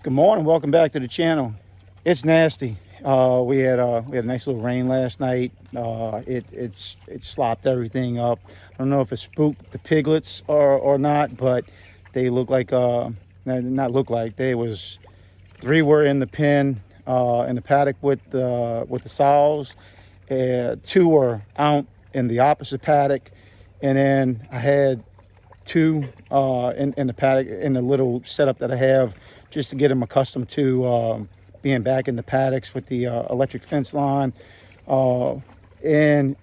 Good morning. Welcome back to the channel. It's nasty. We had a nice little rain last night. It slopped everything up. I don't know if it spooked the piglets or not, but they look like not look like they was 3 were in the pen in the paddock with the sows. 2 were out in the opposite paddock, and then I had 2 in the paddock in the little setup that I have, just to get them accustomed to being back in the paddocks with the electric fence line, and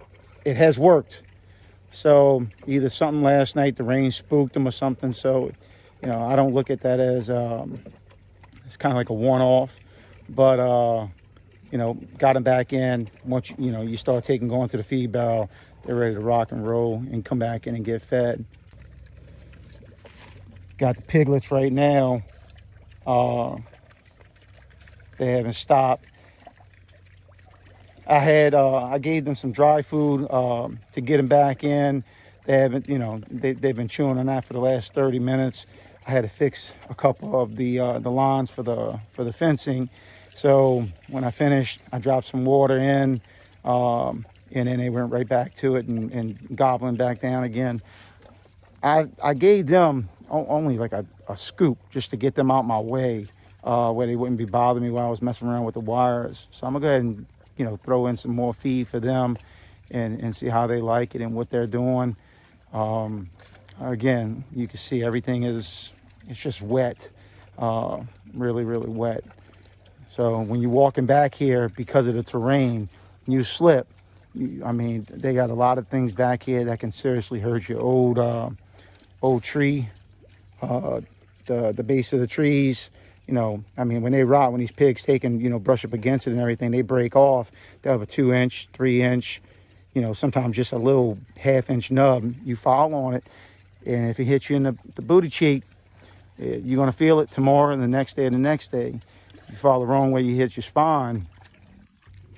it has worked. So either something last night, the rain spooked them or something. So, I don't look at that as it's kind of like a one-off, but got them back in. Once you start going to the feed barrel, they're ready to rock and roll and come back in and get fed. Got the piglets right now. They haven't stopped. I gave them some dry food to get them back in. They haven't, they've been chewing on that for the last 30 minutes. I had to fix a couple of the lines for the fencing. So when I finished, I dropped some water in, and then they went right back to it and gobbling back down again. I gave them only like a scoop just to get them out my way, where they wouldn't be bothering me while I was messing around with the wires. So I'm gonna go ahead and throw in some more feed for them and see how they like it and what they're doing. Again, you can see everything it's just wet, really wet. So when you're walking back here, because of the terrain, you slip. They got a lot of things back here that can seriously hurt your old tree, the base of the trees. When they rot, when these pigs take and brush up against it and everything, they break off. They'll have a 2-inch, 3-inch, sometimes just a little 1/2-inch nub. You fall on it, and if it hits you in the booty cheek, you're gonna feel it tomorrow and the next day and the next day. If you fall the wrong way, you hit your spine.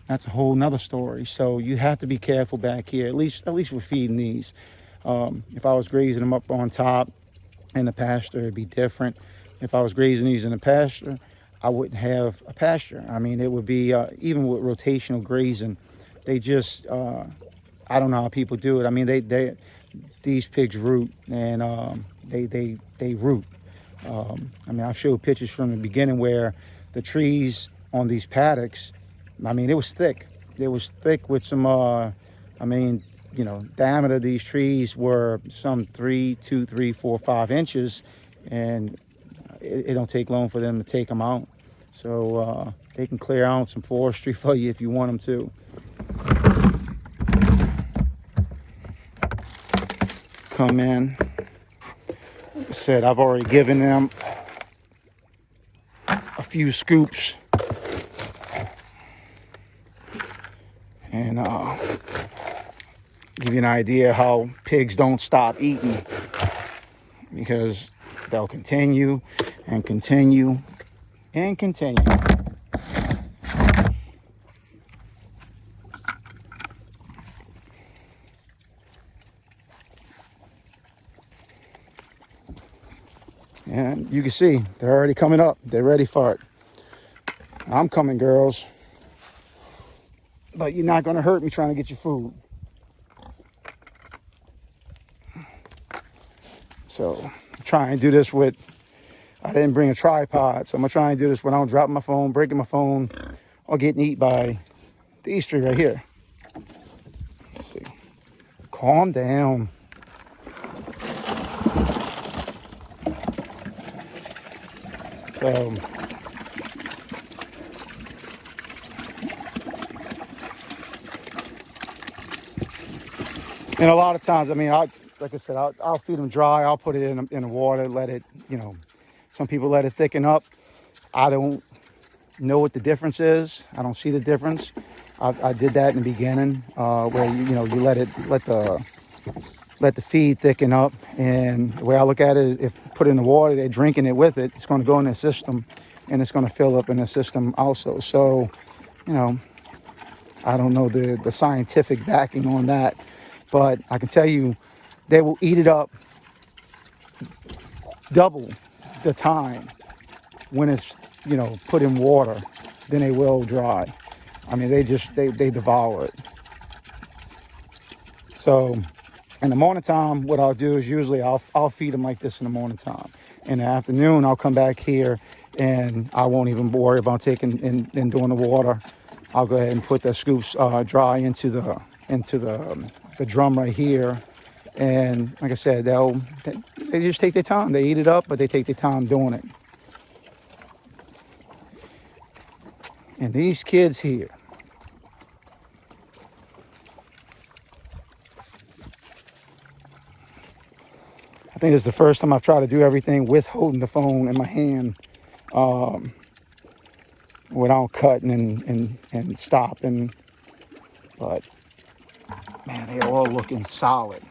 That's a whole nother story. So you have to be careful back here, at least with feeding these. If I was grazing them up on top in the pasture, it'd be different. If I was grazing these in the pasture, I wouldn't have a pasture. It would be, even with rotational grazing, they just, I don't know how people do it. These pigs root, and they root. I've showed pictures from the beginning where the trees on these paddocks, it was thick. It was thick with some, diameter of these trees were some 2, 3, 4, 5 inches, and it don't take long for them to take them out. So they can clear out some forestry for you if you want them to. Come in. Like I said, I've already given them a few scoops, and give you an idea how pigs don't stop eating, because they'll continue and continue and continue. And you can see they're already coming up. They're ready for it. I'm coming, girls. But you're not going to hurt me trying to get your food. So I'm trying to do this I didn't bring a tripod, so I'm going to try and do this without dropping my phone, breaking my phone, or getting eaten by these 3 right here. Let's see. Calm down. So and a lot of times, like I said, I'll feed them dry. I'll put it in the water, let it, some people let it thicken up. I don't know what the difference is. I don't see the difference. I did that in the beginning, where you let the feed thicken up. And the way I look at it is, if put it in the water, they're drinking it with it, it's going to go in their system, and it's going to fill up in the system also. So, I don't know the scientific backing on that, but I can tell you they will eat it up double the time when it's you know, put in water than they will dry. I mean, they devour it. So in the morning time, what I'll do is usually I'll feed them like this in the morning time. In the afternoon, I'll come back here and I won't even worry about taking and doing the water. I'll go ahead and put the scoops dry into the drum right here. And like I said, they just take their time. They eat it up, but they take their time doing it. And these kids here, I think it's the first time I've tried to do everything with holding the phone in my hand, without cutting and stopping. But man, they're all looking solid.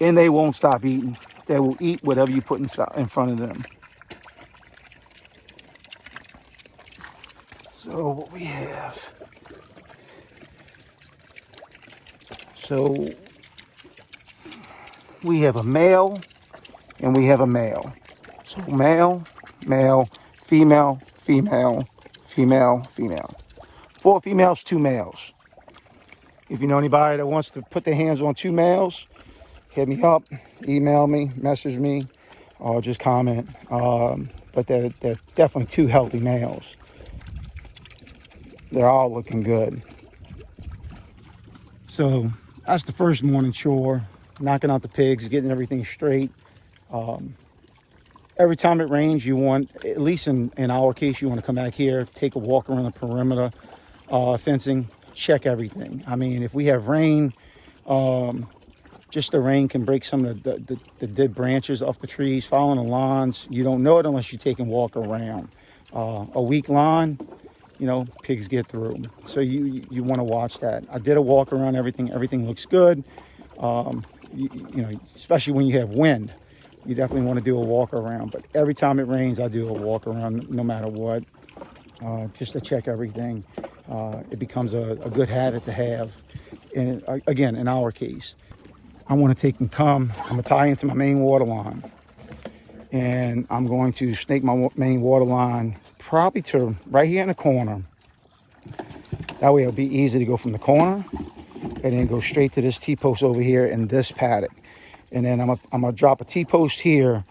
And they won't stop eating. They will eat whatever you put in front of them. So what we have. So we have a male and we have a male. So male, male, female, female, female, female. 4 females, 2 males. If you know anybody that wants to put their hands on 2 males, hit me up, email me, message me, or just comment. But they're definitely 2 healthy males. They're all looking good. So that's the first morning chore, knocking out the pigs, getting everything straight. Every time it rains, you want, at least in our case, you want to come back here, take a walk around the perimeter fencing, check everything. I mean, if we have rain, just the rain can break some of the dead branches off the trees, following the lawns. You don't know it unless you take and walk around. A weak lawn, you know, pigs get through. So you want to watch that. I did a walk around everything. Everything looks good. You know, especially when you have wind, you definitely want to do a walk around. But every time it rains, I do a walk around no matter what, just to check everything. It becomes a good habit to have. And again, in our case, I want to take and I'm going to tie into my main water line. And I'm going to snake my main water line probably to right here in the corner. That way it'll be easy to go from the corner and then go straight to this T-post over here in this paddock. And then I'm gonna drop a T-post here,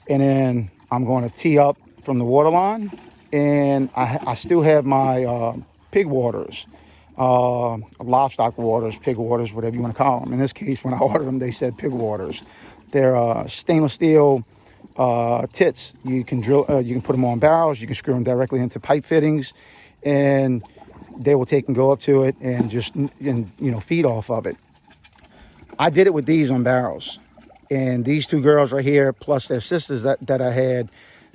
and then I'm going to tee up from the water line. And I still have my pig waters, livestock waters, pig waters, whatever you want to call them. In this case, when I ordered them, they said pig waters. They're stainless steel tits. You can drill, you can put them on barrels, you can screw them directly into pipe fittings, and they will take and go up to it and just, you know, feed off of it. I did it with these on barrels, and these 2 girls right here, plus their sisters that I had,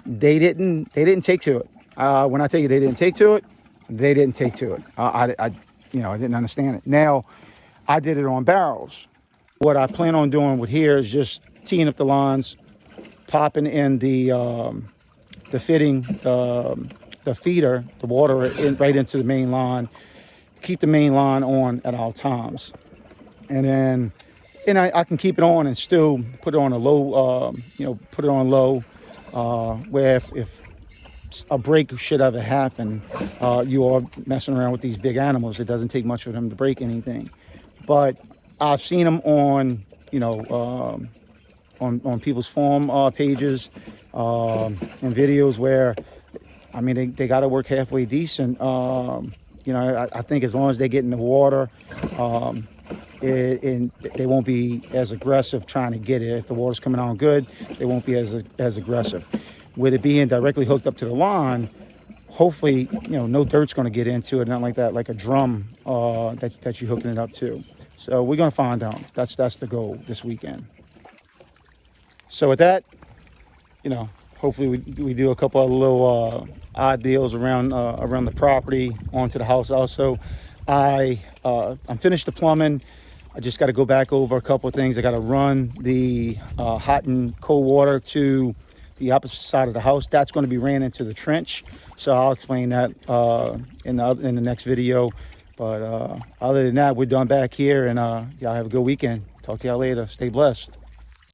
they didn't take to it. When I tell you they didn't take to it, they didn't take to it. I didn't understand it. Now, I did it on barrels. What I plan on doing with here is just teeing up the lines, popping in the fitting, the feeder, the water right into the main line. Keep the main line on at all times, and then I can keep it on and still put it on a low, put it on low, where if a break should ever happen, you are messing around with these big animals. It doesn't take much for them to break anything. But I've seen them on, on people's farm pages and videos where, I mean, they got to work halfway decent. I think as long as they get in the water, they won't be as aggressive trying to get it. If the water's coming on good, they won't be as aggressive. With it being directly hooked up to the lawn, hopefully, no dirt's going to get into it, not like that, like a drum that you're hooking it up to. So we're going to find out. That's the goal this weekend. So with that, hopefully we do a couple of little odd deals around the property, onto the house also. I'm finished the plumbing. I just got to go back over a couple of things. I got to run the hot and cold water to the opposite side of the house. That's going to be ran into the trench. So I'll explain that in the next video. But other than that, we're done back here, and y'all have a good weekend. Talk to y'all later. Stay blessed.